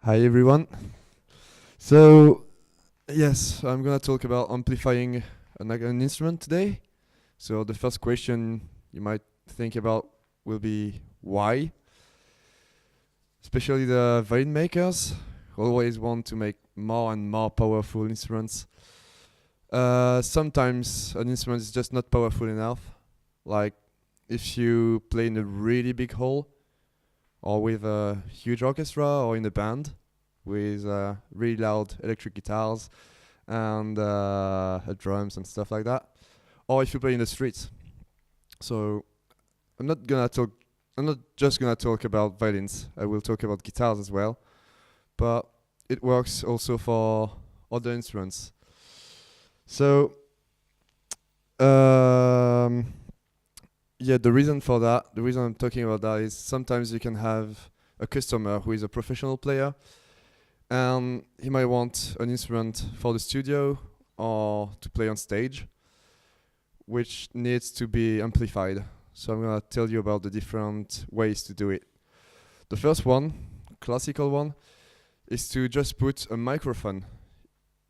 Hi everyone. So yes, I'm gonna talk about amplifying an instrument today. So the first question you might think about will be why? Especially the violin makers always want to make more and more powerful instruments. Sometimes an instrument is just not powerful enough. Like if you play in a really big hall or with a huge orchestra or in a band with really loud electric guitars and drums and stuff like that, or if you play in the streets. So I'm not just gonna talk about violins. I will talk about guitars as well, but it works also for other instruments. So yeah, the reason for that, the reason I'm talking about that is sometimes you can have a customer who is a professional player and he might want an instrument for the studio or to play on stage, which needs to be amplified. So I'm gonna tell you about the different ways to do it. The first one, classical one, is to just put a microphone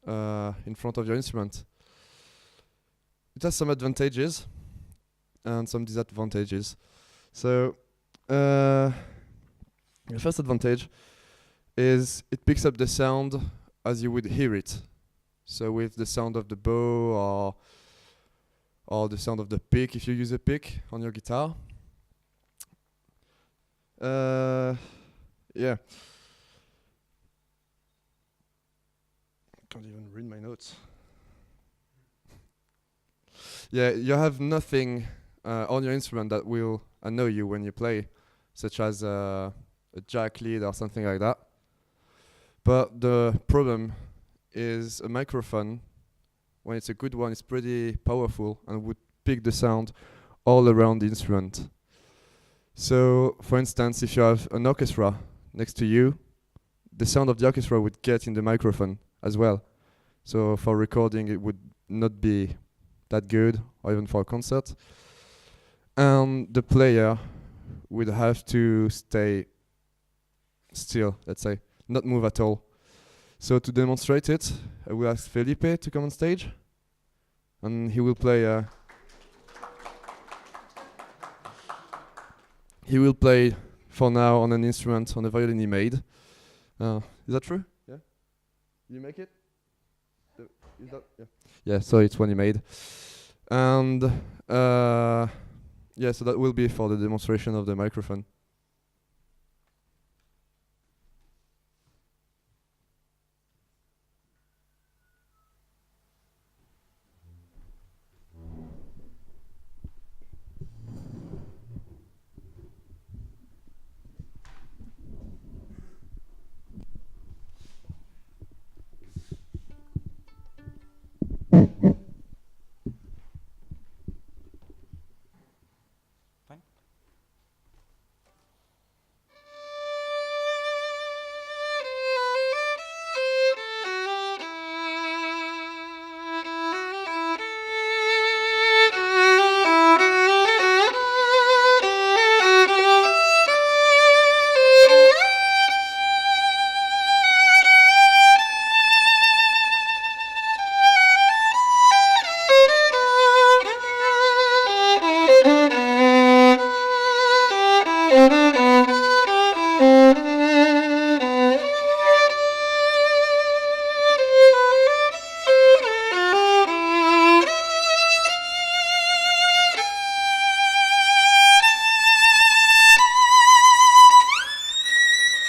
in front of your instrument. It has some advantages and some disadvantages. So the first advantage is it picks up the sound as you would hear it. So with the sound of the bow or the sound of the pick if you use a pick on your guitar. Yeah. Can't even read my notes. Yeah, you have nothing on your instrument that will annoy you when you play, such as a jack lead or something like that. But the problem is a microphone, when it's a good one, it's pretty powerful and would pick the sound all around the instrument. So, for instance, if you have an orchestra next to you, the sound of the orchestra would get in the microphone as well. So for recording, it would not be that good, or even for a concert. And the player would have to stay still, let's say, not move at all. So to demonstrate it, I will ask Felipe to come on stage, and he will play. He will play for now on an instrument, on a violin he made. Is that true? Yeah. You make it? Is that? Yeah. Yeah. So it's one he made, and yeah. So that will be for the demonstration of the microphone.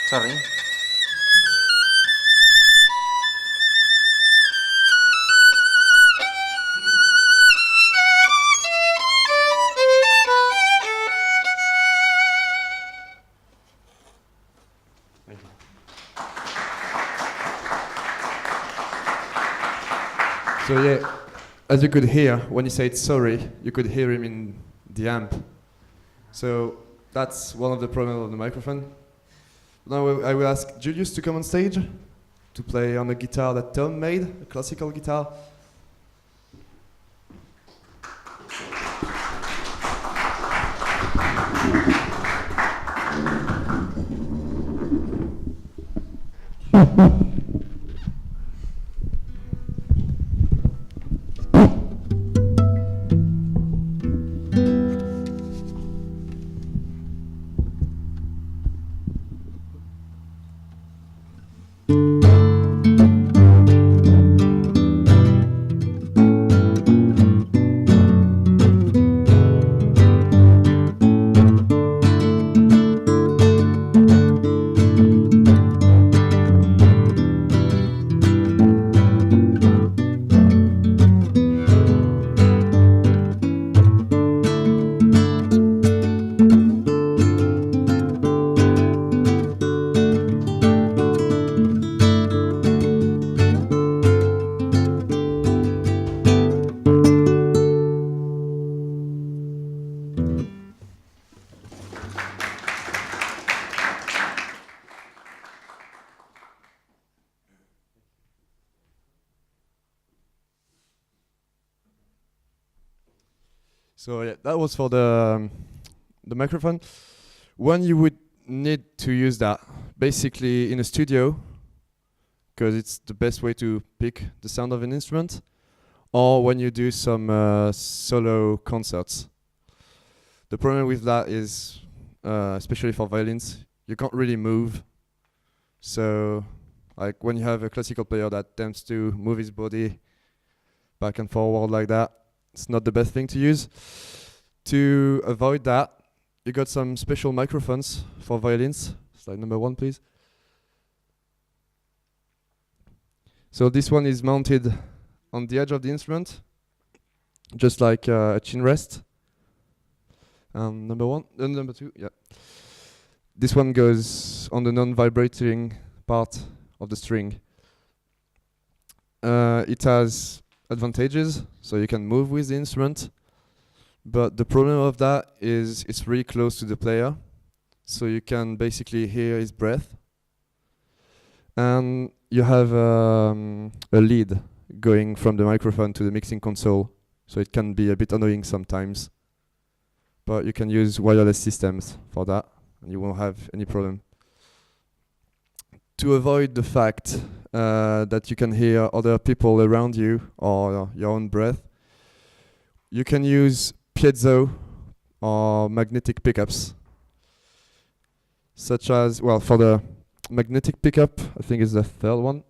Sorry. So yeah, as you could hear, when he said sorry, you could hear him in the amp. So that's one of the problems of the microphone. Now I will ask Julius to come on stage to play on a guitar that Tom made, a classical guitar. So yeah, that was for the microphone. When you would need to use that, basically in a studio, because it's the best way to pick the sound of an instrument, or when you do some solo concerts. The problem with that is, especially for violins, you can't really move. So, like when you have a classical player that tends to move his body back and forward like that, it's not the best thing to use. To avoid that, you got some special microphones for violins. Slide number 1, please. So this one is mounted on the edge of the instrument, just like a chin rest. Number 1, number 2, yeah. This one goes on the non-vibrating part of the string. It has advantages, so you can move with the instrument, but the problem of that is it's really close to the player, so you can basically hear his breath. And you have a lead going from the microphone to the mixing console, so it can be a bit annoying sometimes. But you can use wireless systems for that, and you won't have any problem. To avoid the fact that you can hear other people around you or your own breath, you can use piezo or magnetic pickups, such as, well, for the magnetic pickup, I think it's the third one.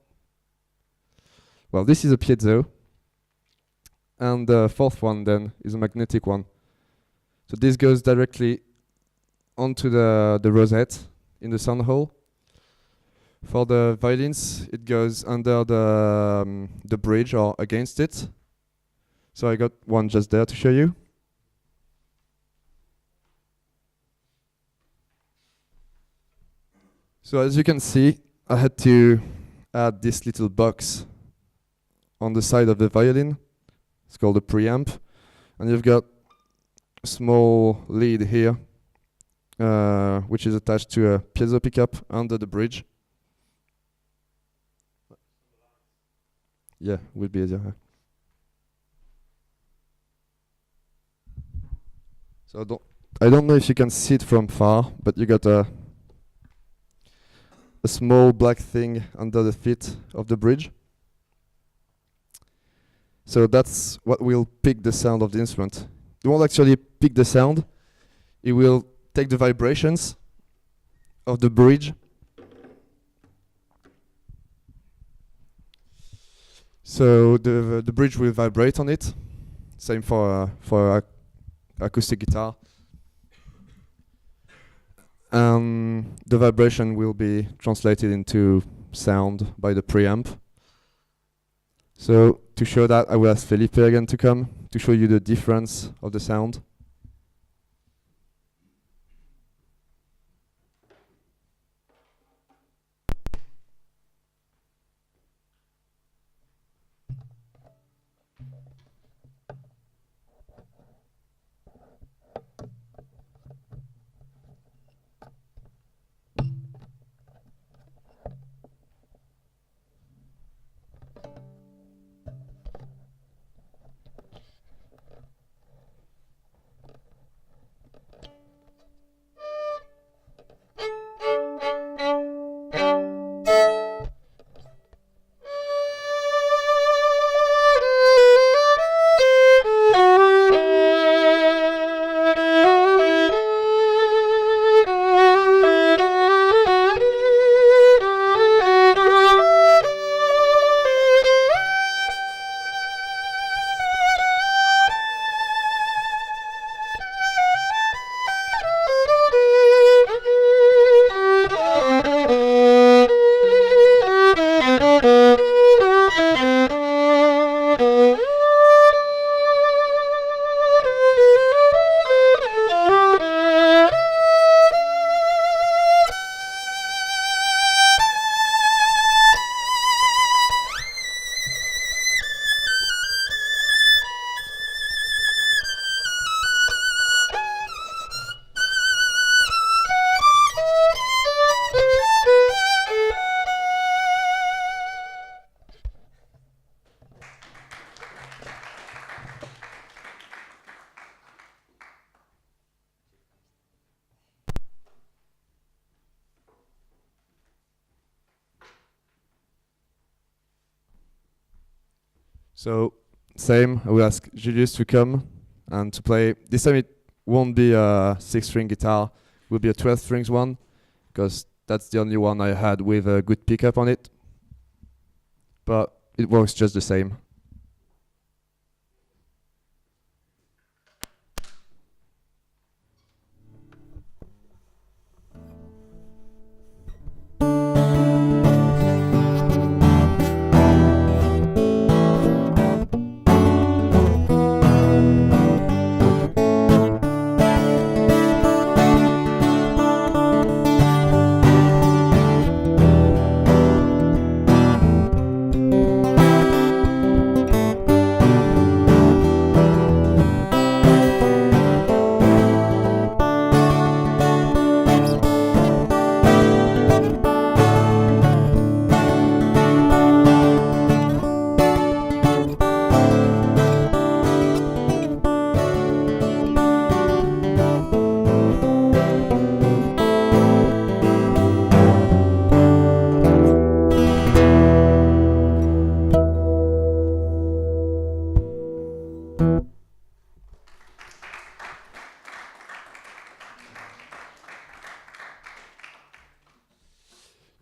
Well, this is a piezo, and the fourth one then is a magnetic one. So this goes directly onto the rosette in the sound hole. For the violins, it goes under the bridge or against it. So I got one just there to show you. So as you can see, I had to add this little box on the side of the violin. It's called a preamp. And you've got a small lead here, which is attached to a piezo pickup under the bridge. Yeah, would be easier. So I don't know if you can see it from far, but you got a small black thing under the feet of the bridge. So that's what will pick the sound of the instrument. It won't actually pick the sound. It will take the vibrations of the bridge. So the bridge will vibrate on it. Same for acoustic guitar. The vibration will be translated into sound by the preamp. So to show that, I will ask Felipe again to come to show you the difference of the sound. So same, I will ask Julius to come and to play. This time it won't be a 6-string guitar, it will be a 12 strings one, because that's the only one I had with a good pickup on it. But it works just the same.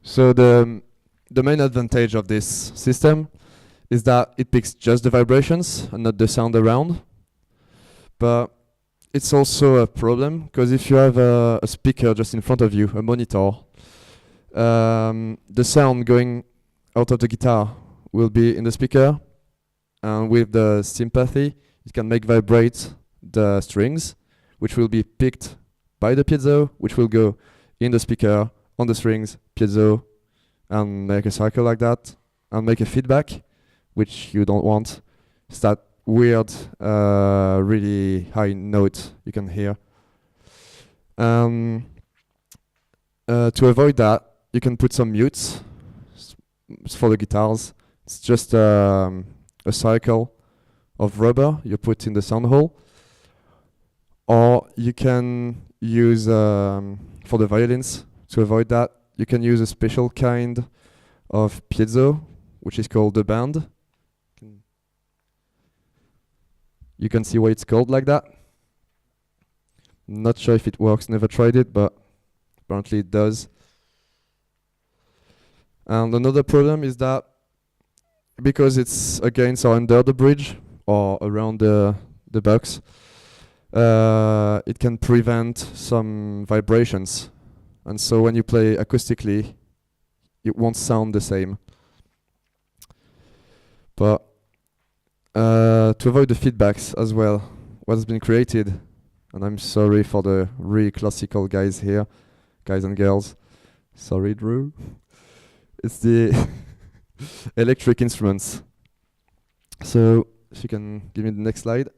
So the main advantage of this system is that it picks just the vibrations and not the sound around. But it's also a problem, because if you have a speaker just in front of you, a monitor, the sound going out of the guitar will be in the speaker, and with the sympathy, it can make vibrate the strings, which will be picked by the piezo, which will go in the speaker, on the strings, piezo, and make a cycle like that, and make a feedback, which you don't want. It's that weird, really high note you can hear. To avoid that, you can put some mutes for the guitars. It's just a cycle of rubber you put in the sound hole. Or you can use, for the violins, to avoid that, you can use a special kind of piezo, which is called the band. You can see why it's called like that. Not sure if it works, never tried it, but apparently it does. And another problem is that because it's against or under the bridge or around the box, it can prevent some vibrations. And so when you play acoustically, it won't sound the same. But to avoid the feedbacks as well, what's been created, and I'm sorry for the really classical guys here, guys and girls, sorry Drew, it's the electric instruments. So if you can give me the next slide.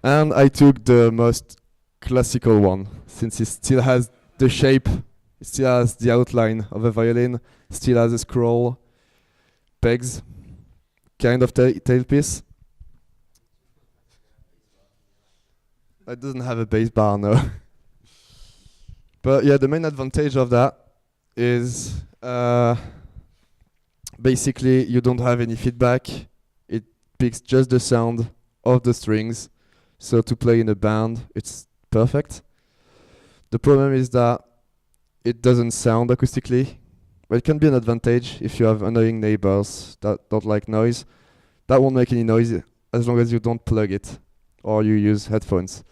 And I took the most classical one, since it still has the shape, it still has the outline of a violin, still has a scroll, pegs, kind of tailpiece. It doesn't have a bass bar, no. But yeah, the main advantage of that is basically you don't have any feedback. It picks just the sound of the strings. So to play in a band, it's perfect. The problem is that it doesn't sound acoustically, but it can be an advantage if you have annoying neighbors that don't like noise. That won't make any noise as long as you don't plug it or you use headphones.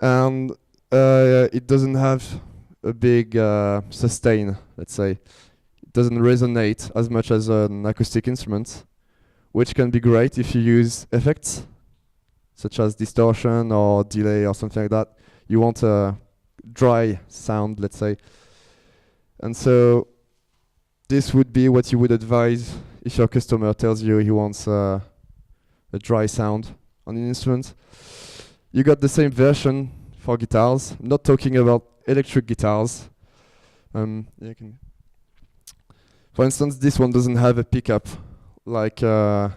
And it doesn't have a big sustain, let's say. It doesn't resonate as much as an acoustic instrument, which can be great if you use effects, such as distortion or delay or something like that. You want a dry sound, let's say. And so this would be what you would advise if your customer tells you he wants a dry sound on an instrument. You got the same version for guitars. I'm not talking about electric guitars. For instance, this one doesn't have a pickup like a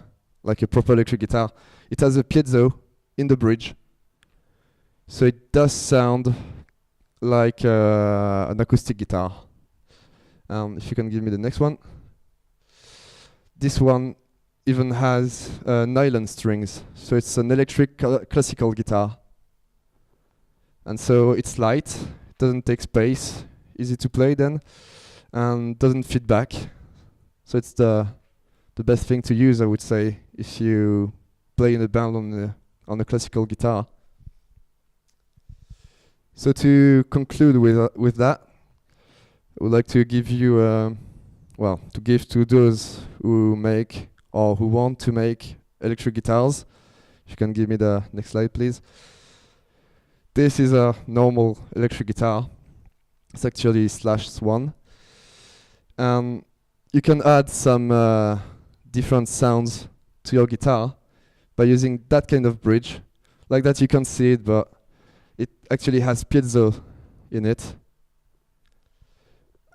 proper electric guitar. It has a piezo in the bridge. So it does sound like an acoustic guitar. If you can give me the next one. This one even has nylon strings, so it's an electric classical guitar. And so it's light, doesn't take space, easy to play then, and doesn't feedback. So it's the best thing to use, I would say, if you play in a band on a classical guitar. So to conclude with that, I would like to give you, to give to those who make or who want to make electric guitars. If you can give me the next slide, please. This is a normal electric guitar. It's actually /1. You can add some different sounds to your guitar by using that kind of bridge. Like that you can see it, but it actually has piezo in it.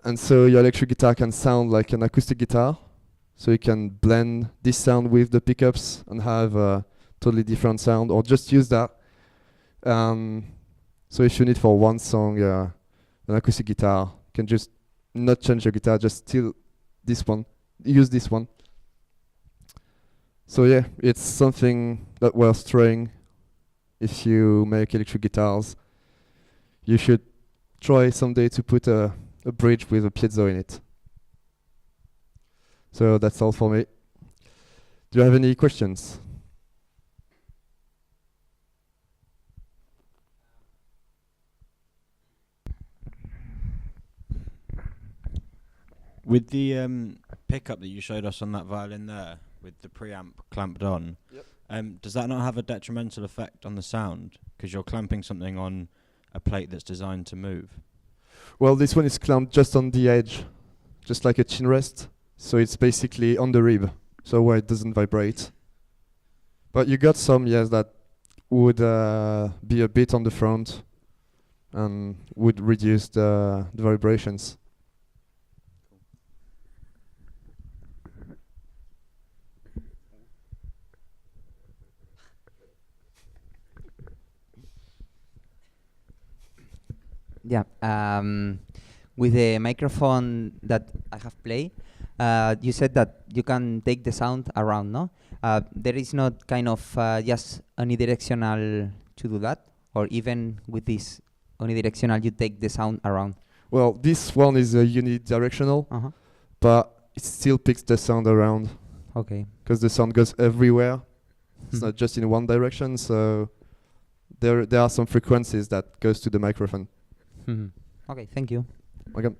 And so your electric guitar can sound like an acoustic guitar. So you can blend this sound with the pickups and have a totally different sound, or just use that. So if you need for one song an acoustic guitar, you can just not change your guitar, just steal this one, use this one. So yeah, it's something that worth trying. If you make electric guitars, you should try someday to put a bridge with a piezo in it. So that's all for me. Do you have any questions? With the pickup that you showed us on that violin there, with the preamp clamped on, does that not have a detrimental effect on the sound? Because you're clamping something on a plate that's designed to move. Well, this one is clamped just on the edge, just like a chin rest. So it's basically on the rib, so where it doesn't vibrate. But you got some, yes, that would be a bit on the front and would reduce the vibrations. Yeah. With the microphone that I have played, you said that you can take the sound around, no? There is not kind of just unidirectional to do that, or even with this unidirectional, you take the sound around. Well, this one is unidirectional, but it still picks the sound around. Okay. Because the sound goes everywhere. It's not just in one direction, so there are some frequencies that goes to the microphone. Okay, thank you. Welcome.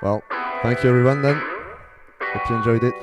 Well, thank you everyone then. Hope you enjoyed it.